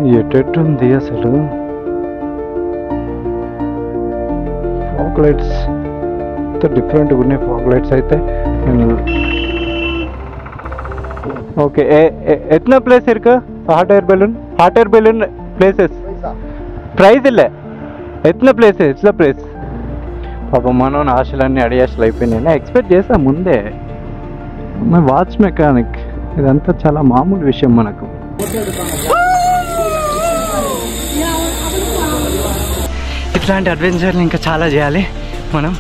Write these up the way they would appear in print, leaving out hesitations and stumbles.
ఎటెట్టుంది అసలు fog lights డిఫరెంట్గా ఉన్నాయి. ఫాగ్ లైట్స్ అయితే ఓకే. ఎట్లా ప్లేస్ ఇరుకు hot air balloon places prize ఇల్లే ఎట్లా ప్లేస్ ఎట్లా ప్లేస్ పాప మనం ఆశలన్నీ అడియాశలు అయిపోయినాయి. ఎక్స్పెక్ట్ చేసా ముందే. వాచ్ మెకానిక్ ఇదంతా చాలా మామూలు విషయం మనకు. ఇట్లాంటి అడ్వెంచర్లు ఇంకా చాలా చేయాలి మనం.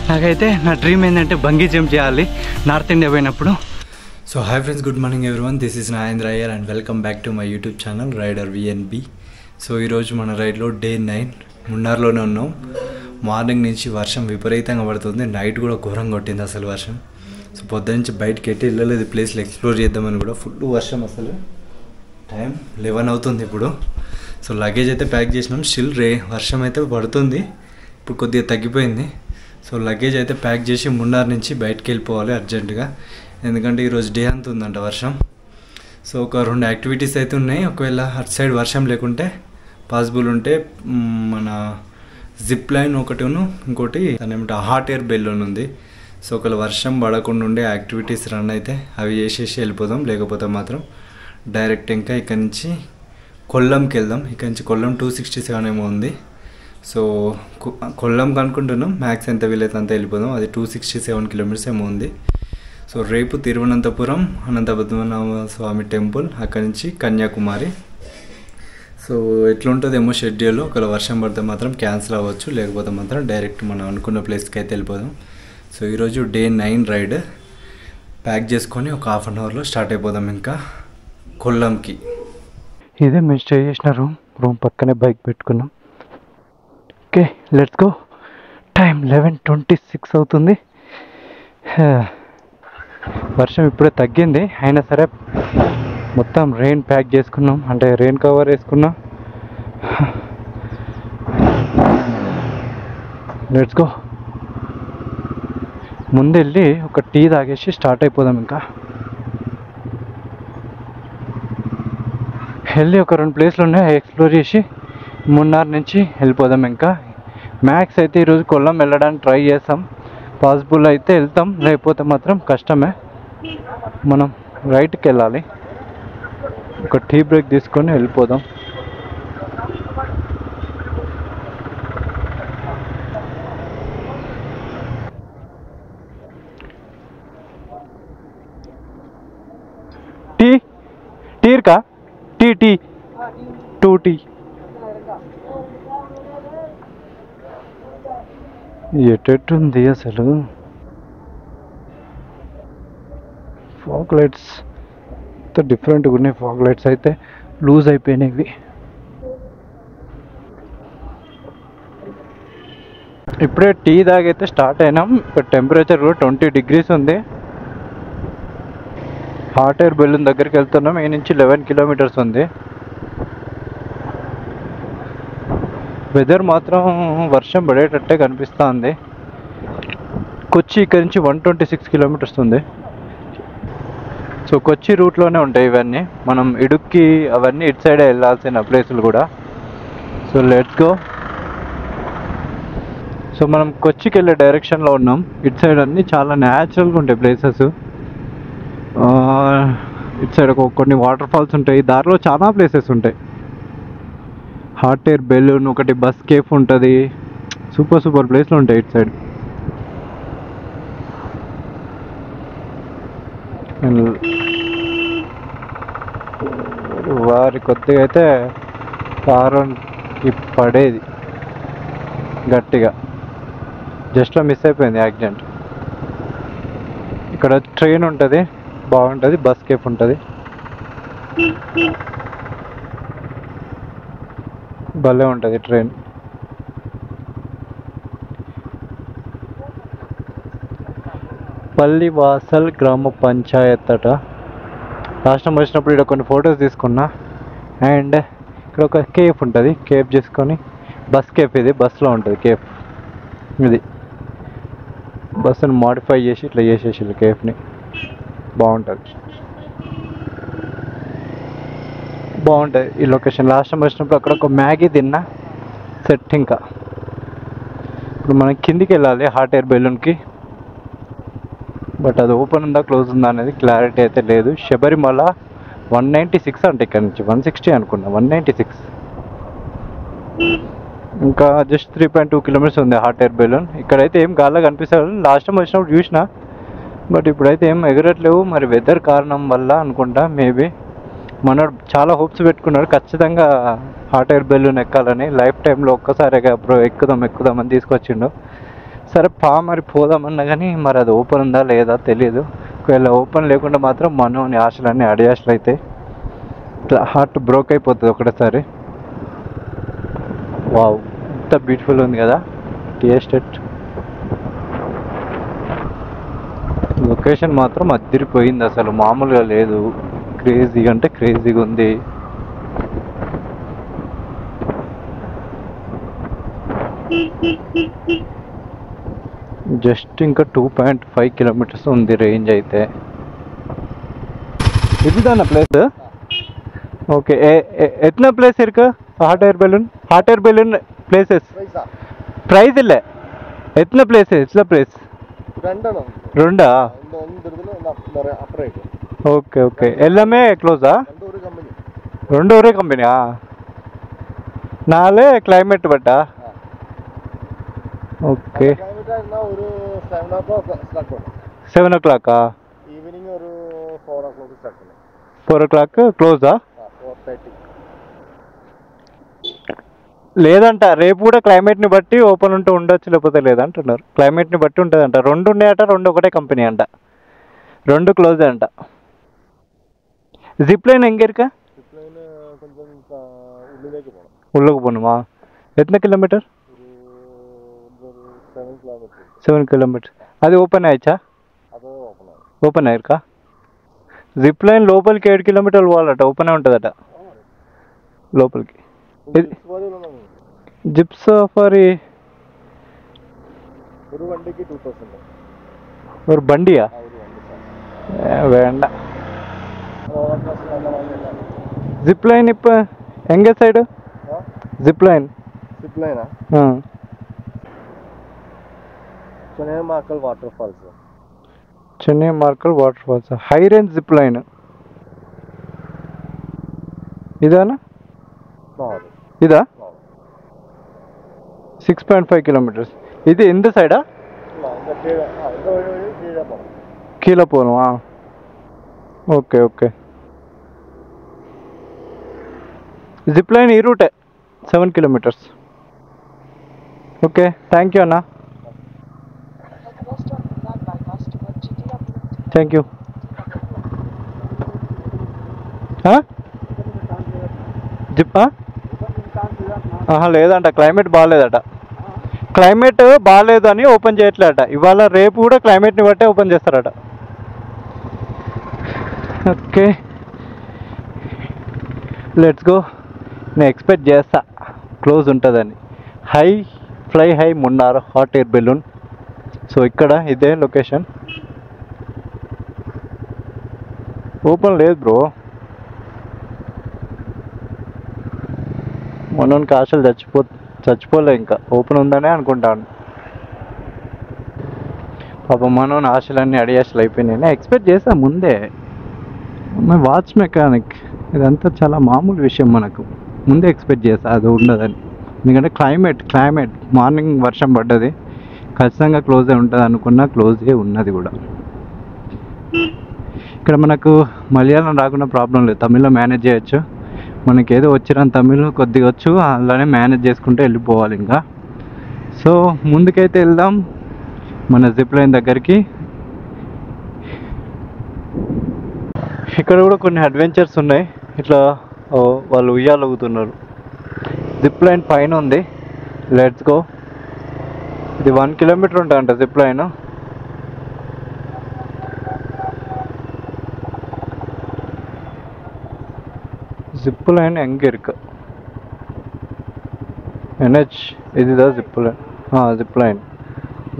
నాకైతే నా డ్రీమ్ ఏంటంటే బంగీ జంప్ చేయాలి నార్త్ ఇండియా పోయినప్పుడు. So hi friends, good morning everyone. This is Nagendra Iyer and welcome back to my YouTube channel rider VNB. సో ఈరోజు మన రైడ్లో డే 9 మున్నార్లోనే ఉన్నాం. మార్నింగ్ నుంచి వర్షం విపరీతంగా పడుతుంది, నైట్ కూడా ఘోరంగా కొట్టింది అసలు వర్షం. సో పొద్దు నుంచి బయటకి ఎట్టి వెళ్ళలేదు, ప్లేస్లు ఎక్స్ప్లోర్ చేద్దామని కూడా ఫుల్ వర్షం. అసలు టైం 11 అవుతుంది ఇప్పుడు. సో లగేజ్ అయితే ప్యాక్ చేసినాం. స్టిల్ వర్షం అయితే పడుతుంది, ఇప్పుడు కొద్దిగా తగ్గిపోయింది. సో లగేజ్ అయితే ప్యాక్ చేసి మున్నార్ నుంచి బయటకు వెళ్ళిపోవాలి అర్జెంటుగా, ఎందుకంటే ఈరోజు డే అంత ఉందంట వర్షం. సో ఒక 2 యాక్టివిటీస్ అయితే ఉన్నాయి. ఒకవేళ అటు సైడ్ వర్షం లేకుంటే పాసిబుల్ ఉంటే మన జిప్ లైన్ ఒకటిను, ఇంకోటి ఏమంటే హాట్ ఎయిర్ బెలూన్ ఉంది. సో ఒకవేళ వర్షం పడకుండా ఉండే యాక్టివిటీస్ రన్ అయితే అవి చేసేసి వెళ్ళిపోదాం. లేకపోతే మాత్రం డైరెక్ట్ ఇంకా ఇక్కడ నుంచి కొల్లంకి వెళ్దాం. ఇక్కడ నుంచి కొల్లం 267 ఏమో ఉంది. సో కొల్లంకి అనుకుంటున్నాం, మ్యాక్స్ ఎంత వీలైతే అంత వెళ్ళిపోదాం. అది 267 కిలోమీటర్స్ ఏమో ఉంది. సో రేపు తిరువనంతపురం అనంతపద్మనాభ స్వామి టెంపుల్, అక్కడి నుంచి కన్యాకుమారి. So ఎట్లుంటుందేమో schedule. ఒకవేళ వర్షం పడితే మాత్రం క్యాన్సిల్ అవ్వచ్చు, లేకపోతే మాత్రం డైరెక్ట్ మనం అనుకున్న ప్లేస్కి అయితే వెళ్ళిపోదాం. సో ఈరోజు డే 9 రైడ్ ప్యాక్ చేసుకొని ఒక హాఫ్ అన్ అవర్లో స్టార్ట్ అయిపోదాం ఇంకా కొల్లంకి. ఇదే మేము స్టే చేసిన రూమ్ పక్కనే బైక్ పెట్టుకున్నాం. Okay, let's go. టైం 11:26 అవుతుంది. వర్షం ఇప్పుడే తగ్గింది, అయినా సరే మొత్తం రెయిన్ ప్యాక్ చేసుకున్నాం, అంటే రెయిన్ కవర్ వేసుకున్నాం. Let's go. ముందు వెళ్ళి ఒక టీ తాగేసి స్టార్ట్ అయిపోదాం. ఇంకా వెళ్ళి ఒక 2 ప్లేస్లు ఉన్నాయి, ఎక్స్ప్లోర్ చేసి మున్నార్ నుంచి వెళ్ళిపోదాం. ఇంకా మ్యాక్స్ అయితే ఈరోజు కొల్లం వెళ్ళడానికి ట్రై చేస్తాం. పాసిబుల్ అయితే వెళ్తాం, లేకపోతే మాత్రం కష్టమే. మనం రైట్కి వెళ్ళాలి. ఒక టీ బ్రేక్ తీసుకొని వెళ్ళిపోదాం. టీ టీర్కా టీ 2 టీ. ఎటెట్టుంది అసలు ఫాగ్ లైట్స్ డిఫరెంట్గా ఉన్నాయి. ఫాగ్ లైట్స్ అయితే లూజ్ అయిపోయినాయి. ఇప్పుడే టీ తాగైతే స్టార్ట్ అయినాం. ఇక్కడ టెంపరేచర్ కూడా 20 degrees ఉంది. హాట్ ఎయిర్ బెలూన్ దగ్గరికి వెళ్తున్నాం. ఈ నుంచి 11 kilometers ఉంది. వెదర్ మాత్రం వర్షం పడేటట్టే కనిపిస్తుంది. కొచ్చి ఇక్కడ నుంచి 126 kilometers ఉంది. సో కొచ్చి రూట్లోనే ఉంటాయి ఇవన్నీ. మనం ఇడుక్కి అవన్నీ ఇటు సైడే వెళ్ళాల్సిన ప్లేసులు కూడా. So let's go. సో మనం కొచ్చికి వెళ్ళే డైరెక్షన్లో ఉన్నాం. ఇటు సైడ్ అన్నీ చాలా న్యాచురల్గా ఉంటాయి ప్లేసెస్. ఇటు సైడ్ కొన్ని వాటర్ ఫాల్స్ ఉంటాయి, దారిలో చాలా ప్లేసెస్ ఉంటాయి. హాట్ ఎయిర్ బెలూన్ ఒకటి, బస్ కేఫ్ ఉంటుంది, సూపర్ ప్లేస్లు ఉంటాయి ఇటు సైడ్. వారి కొద్దిగా అయితే కారుకి పడేది గట్టిగా, జస్ట్లో మిస్ అయిపోయింది యాక్సిడెంట్. ఇక్కడ ట్రైన్ ఉంటుంది, బాగుంటుంది, బస్ కేఫ్ ఉంటుంది, భలే ఉంటుంది ట్రైన్. పల్లివాసల్ గ్రామ పంచాయత్ అట. లాస్ట్ టైం వచ్చినప్పుడు ఇక్కడ కొన్ని ఫొటోస్ తీసుకున్నా. అండ్ ఇక్కడ ఒక కేఫ్ ఉంటుంది, కేఫ్ చేసుకొని బస్ కేఫ్, ఇది బస్లో ఉంటుంది కేఫ్. ఇది బస్సును మాడిఫై చేసి ఇట్లా చేసేసి కేఫ్ని, బాగుంటుంది. బాగుంటుంది ఈ లొకేషన్. లాస్ట్ టైం వచ్చినప్పుడు అక్కడ ఒక మ్యాగీ తిన్నా, సెట్. ఇంకా ఇప్పుడు మనం కిందికి వెళ్ళాలి హాట్ ఎయిర్ బెలూన్కి, బట్ అది ఓపెన్ ఉందా క్లోజ్ ఉందా అనేది క్లారిటీ అయితే లేదు. శబరిమల 196 అంటే ఇక్కడ నుంచి 160 అనుకున్నా, 196. ఇంకా జస్ట్ 3.2 కిలోమీటర్స్ ఉంది హాట్ ఎయిర్ బెలూన్. ఇక్కడైతే ఏం గాల్లో కనిపిస్తారు, లాస్ట్ టైం వచ్చినప్పుడు చూసిన, బట్ ఇప్పుడైతే ఏం ఎగరట్లేవు. మరి వెదర్ కారణం వల్ల అనుకుంటా మేబీ. మనోడు చాలా హోప్స్ పెట్టుకున్నాడు ఖచ్చితంగా హాట్ ఎయిర్ బెలూన్ ఎక్కాలని, లైఫ్ టైంలో ఒక్కసారిగా బ్రో ఎక్కుదామని తీసుకొచ్చిండు. సరే మరి పోదామన్నా కానీ మరి అది ఓపెన్ ఉందా లేదా తెలియదు. ఒకవేళ ఓపెన్ లేకుండా మాత్రం మనోని ఆశలన్నీ అడియాశలు అయితే హార్ట్ బ్రోక్ అయిపోతుంది ఒకటేసారి. వావ్, ఎంత బ్యూటిఫుల్ ఉంది కదా టీ ఎస్టేట్. లొకేషన్ మాత్రం అదిరిపోయింది, అసలు మామూలుగా లేదు. క్రేజీగా అంటే క్రేజీగా ఉంది. జస్ట్ ఇంకా 2.5 కిలోమీటర్స్ ఉంది రేంజ్ అయితే. இதுதான ప్లేస్? ఓకే. எத்தனை ప్లేస్ இருக்கு hot air balloon places? Price இல்ல, எத்தனை ప్లేస్? రెండా? Okay okay. எல்லாமே க்ளோஸா? ரெண்டு ஒரே கம்பெனியா? 4 క్లైమేట్ బట్టా? ఓకే. 7 o'clock ఈవినింగ్ ഒരു 4 o'clock స్టార్ట్. 4 o'clock క్లోజా? 4:30. లేదంట, రేపు కూడా క్లైమేట్ని బట్టి ఓపెన్ ఉంటే ఉండొచ్చు, లేకపోతే లేదంటున్నారు. క్లైమేట్ని బట్టి ఉంటుందంట. 2 ఉన్నాయట, 2 ఒకటే కంపెనీ అంట, 2 క్లోజ్ అంట. జిప్ లైన్ எங்க இருக்கு? జిప్ లైన్ కొంచెం உள்ளேக்கு போணும். உள்ளுக்கு போணுமா? எத்தனை கிலோமீட்டர்? 7 kilometers. అది ఓపెన్ అయ్యా? ఓపెన్ అయ్యారుకా? జిప్ లైన్ లోపలికి 7 కిలోమీటర్లు పోవాలట, ఓపెన్ ఉంటుందట లోపలికి. జిప్ సఫారీ ഒരു വണ്ടിക്ക് 2000. ഒരു വണ്ടിയാ? വേണ്ട. జిప్ లైన్ இப்போ எங்க சைடு? జిప్ లైన్ చెన్నై మార్కల్ water falls. High range zip line ఇదానా? ఇదా? 6.5 kilometers. ఇది ఎంత సైడా? కీలా పోనుమా? Okay okay. జిప్ లైన్ ఈ రూటే 7 kilometers. ఓకే, థ్యాంక్ యూ అన్న. Thank you. జిప్ లేదంట, క్లైమేట్ బాగాలేదట. క్లైమేట్ బాగాలేదు అని ఓపెన్ చేయట్లేదట. ఇవాళ రేపు కూడా క్లైమేట్ని బట్టే ఓపెన్ చేస్తారట. Okay, let's go. నేను ఎక్స్పెక్ట్ చేస్తా క్లోజ్ ఉంటుందని. Fly high Munnar hot air balloon. So ఇక్కడ ఇదే లొకేషన్. ఓపెన్ లేదు బ్రో. మనోనికి ఆశలు చచ్చిపోలే, ఇంకా ఓపెన్ ఉందనే అనుకుంటాను. పాపం మనోని ఆశలన్నీ అడియాశలు అయిపోయినాయి. నేను ఎక్స్పెక్ట్ చేస్తా ముందే. వాచ్ మెకానిక్ ఇదంతా చాలా మామూలు విషయం, మనకు ముందే ఎక్స్పెక్ట్ చేస్తా అది ఉండదని. ఎందుకంటే క్లైమేట్ మార్నింగ్ వర్షం పడ్డది, ఖచ్చితంగా క్లోజే ఉంటుంది అనుకున్నా, క్లోజే ఉన్నది కూడా. ఇక్కడ మనకు మలయాళం రాకుండా ప్రాబ్లం లేదు, తమిళ్లో మేనేజ్ చేయొచ్చు. మనకి ఏదో వచ్చిన తమిళ్ కొద్దిగా వచ్చు, అలానే మేనేజ్ చేసుకుంటూ వెళ్ళిపోవాలి ఇంకా. సో ముందుకైతే వెళ్దాం మన జిప్ లైన్ దగ్గరికి. ఇక్కడ కూడా కొన్ని అడ్వెంచర్స్ ఉన్నాయి. ఇట్లా వాళ్ళు ఉయ్యాలవుతున్నారు. జిప్ లైన్ పైన ఉంది. Let's go. ఇది 1 kilometer ఉంటుందంట జిప్ లైన్. జిప్ లైన్ எங்க இருக்கு? NH இதுதான் జిప్ లైన్.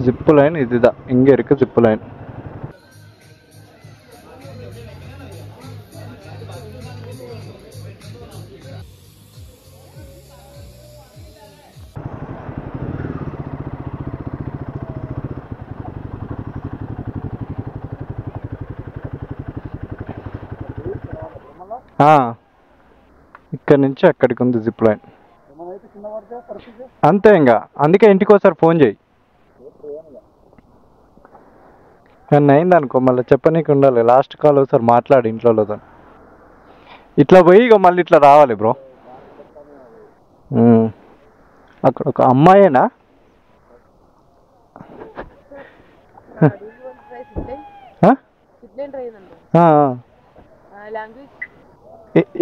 జిప్ లైన్ இதுதான், இங்க இருக்கு జిప్ లైన్. ఇక్కడ నుంచి అక్కడికి ఉంది జిప్ లైన్. అంతే ఇంకా, అందుకే ఇంటికి ఒకసారి ఫోన్ చేయి. నన్ను అయింది అనుకో మళ్ళీ చెప్పనీకి ఉండాలి. లాస్ట్ కాల్ ఒకసారి మాట్లాడు ఇంట్లోతో. ఇట్లా పోయి ఇక మళ్ళీ ఇట్లా రావాలి బ్రో. అక్కడ ఒక అమ్మాయేనా?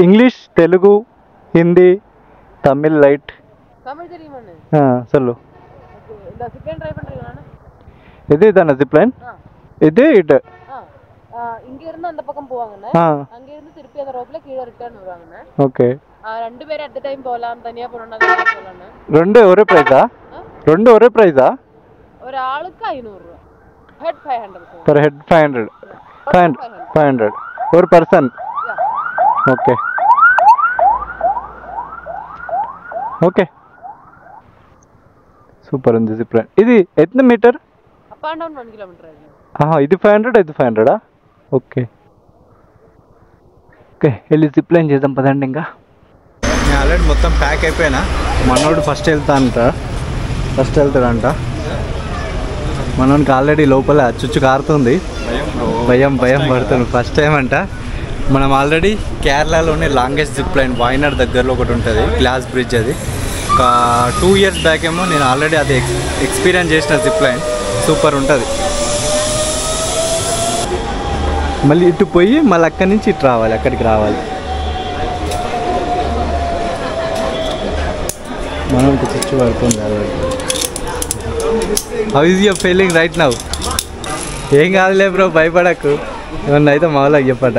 ఇంగ్లీష్, తెలుగు, హిందీ, తమిళ్ లైట్ சொல்லு. இது தானே ஜிப் லைன்? இது இட் இங்க இருந்து அந்த பக்கம் போவாங்கண்ணே. அங்க இருந்து திருப்பி அந்த ரோப்ல கீழ ரிட்டர்ன் வருவாங்கண்ணே. ஓகே. ரெண்டு பேரும் அட் தி டைம் போலாம், தனியா போறோம்னா தனியா போலாம்ண்ணே. ரெண்டு ஒரே பிரைஸா? ரெண்டு ஒரே பிரைஸா? ஒரு ஆளுக்கு 500 ரூபாய். ஹெட் 500. per head 500. 500 ஒரு பர்சன். ஓகே ఓకే సూపర్ ఉంది జిప్ లైన్. ఇది ఎంత metre? Up and down 1 kilometre అది. ఇది 500, ఇది 500. ఓకే ఓకే, వెళ్ళి జిప్ లైన్ చేద్దాం పదండి. ఇంకా నేను ఆల్రెడీ మొత్తం ప్యాక్ అయిపోయినా. మనోడు ఫస్ట్ వెళ్తాడంట. మనోడికి ఆల్రెడీ లోపల చుచ్చు కారుతుంది. భయం పడుతుంది. ఫస్ట్ టైం అంట. మనం ఆల్రెడీ కేరళలోనే లాంగెస్ట్ జిప్ లైన్ వాయనాడ్ దగ్గరలో ఒకటి ఉంటుంది, గ్లాస్ బ్రిడ్జ్. అది ఒక 2 years బ్యాక్ ఏమో నేను ఆల్రెడీ అది ఎక్స్పీరియన్స్ చేసిన జిప్ లైన్. సూపర్ ఉంటుంది. మళ్ళీ ఇటు పోయి మళ్ళీ అక్కడి నుంచి ఇటు రావాలి, అక్కడికి రావాలి. మనకి చుచ్చు పడుతుంది already. How is your feeling right now? ఏం కాదులే బ్రో, భయపడకు. ఏమన్నా అయితే మామూలుగా చెప్పట.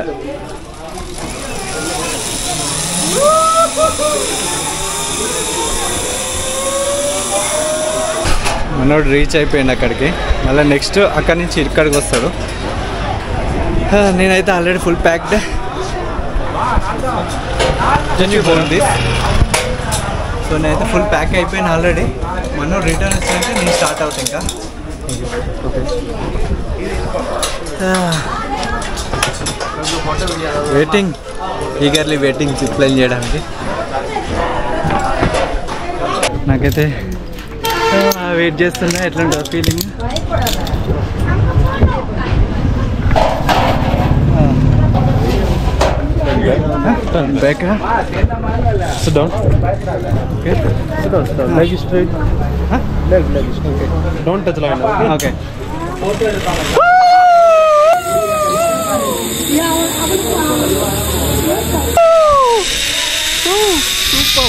మనోడు రీచ్ అయిపోయింది అక్కడికి. మళ్ళీ నెక్స్ట్ అక్కడి నుంచి ఇక్కడికి వస్తాడు. నేనైతే ఆల్రెడీ ఫుల్ ప్యాక్డ్. బాగుంది. సో నేనైతే ఫుల్ ప్యాక్ అయిపోయాను ఆల్రెడీ. మనోడు రిటర్న్ వచ్చిందంటే నేను స్టార్ట్ అవుతా. ఇంకా ఈగర్లీ వెయిటింగ్ జిప్ లైన్ చేయడానికి. నాకైతే వెయిట్ చేస్తున్నా. ఎట్లుంటుంది feeling? Back sit down. Okay, sit down. Leg straight. Leg straight. Okay, don't touch line. Okay. Super.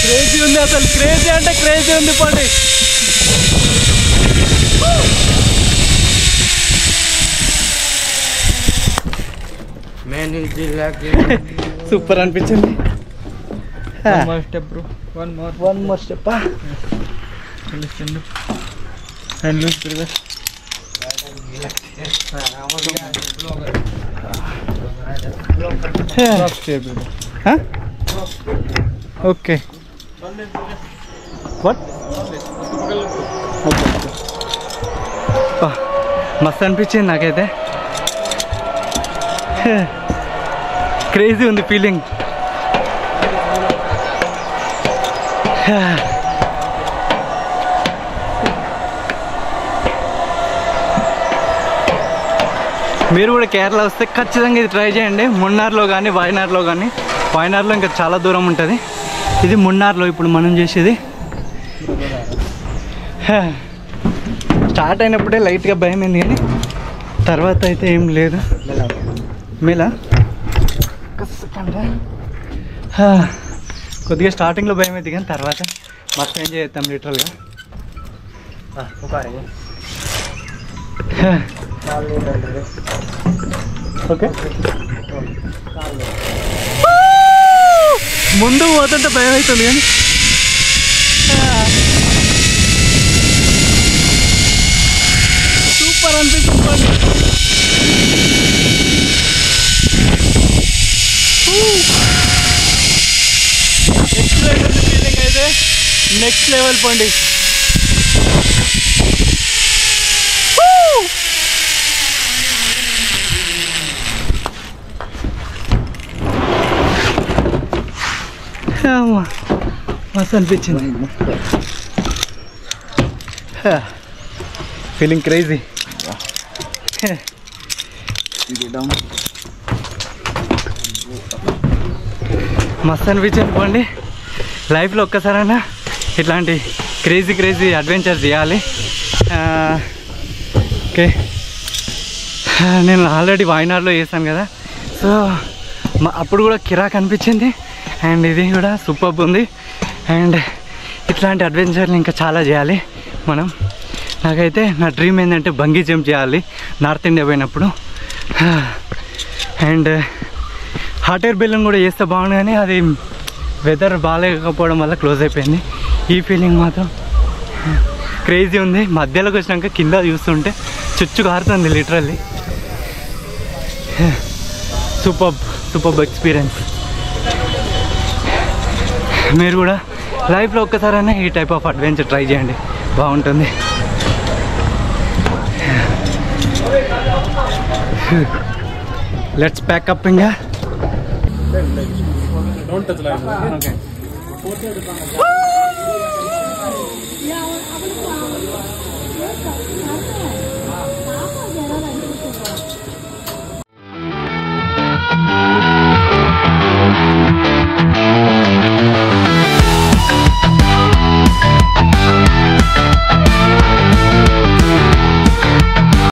Crazy ఉంది అసలు. క్రేజీ అంటే క్రేజీ ఉంది. పండి సూపర్ అనిపించింది. One more step. ఓకే మస్తు అనిపించింది నాకైతే. క్రేజీ ఉంది ఫీలింగ్. మీరు కూడా కేరళ వస్తే ఖచ్చితంగా ఇది ట్రై చేయండి. మున్నార్లో కానీ వాయనాడ్లో కానీ. వాయనాడ్లో ఇంకా చాలా దూరం ఉంటుంది. ఇది మున్నార్లో ఇప్పుడు మనం చేసేది. స్టార్ట్ అయినప్పుడే లైట్గా భయం అయింది, కానీ తర్వాత అయితే ఏం లేదు. మేలా కొద్దిగా స్టార్టింగ్లో భయం అయింది, కానీ తర్వాత మస్తు ఎంజాయ్ చేస్తాం లిటరల్గా. ఓకే, ముందు పోతుంటే భయం అవుతుంది, కానీ సూపర్ అనిపిస్తుంది. ఎక్సలెంట్ ఫీలింగ్ అయితే నెక్స్ట్ లెవెల్ పండి. మస్తు అనిపించింది. Feeling crazy. మస్తు అనిపించింది పండి. లైఫ్లో ఒక్కసారైనా ఇట్లాంటి క్రేజీ క్రేజీ అడ్వెంచర్ చేయాలి. ఓకే, నేను ఆల్రెడీ వాయనాడులో చేశాను కదా, సో అప్పుడు కూడా కిరాక్ అనిపించింది. అండ్ ఇది కూడా సూపర్ ఉంది. అండ్ ఇట్లాంటి అడ్వెంచర్లు ఇంకా చాలా చేయాలి మనం. నాకైతే నా డ్రీమ్ ఏంటంటే బంగీ జంప్ చేయాలి నార్త్ ఇండియా పోయినప్పుడు. అండ్ హాట్ ఎయిర్ బెలూన్ కూడా చేస్తే బాగుంది, కానీ అది వెదర్ బాగాలేకపోవడం వల్ల క్లోజ్ అయిపోయింది. ఈ ఫీలింగ్ మాత్రం క్రేజీ ఉంది. మధ్యలోకి వచ్చినాక కింద చూస్తుంటే చుచ్చు కారుతుంది లిటరల్లీ. Super experience. మీరు కూడా లైఫ్లో ఒక్కసారైనా ఈ టైప్ ఆఫ్ అడ్వెంచర్ ట్రై చేయండి, బాగుంటుంది. Let's pack up. ఇంకా Don't touch light. Okay.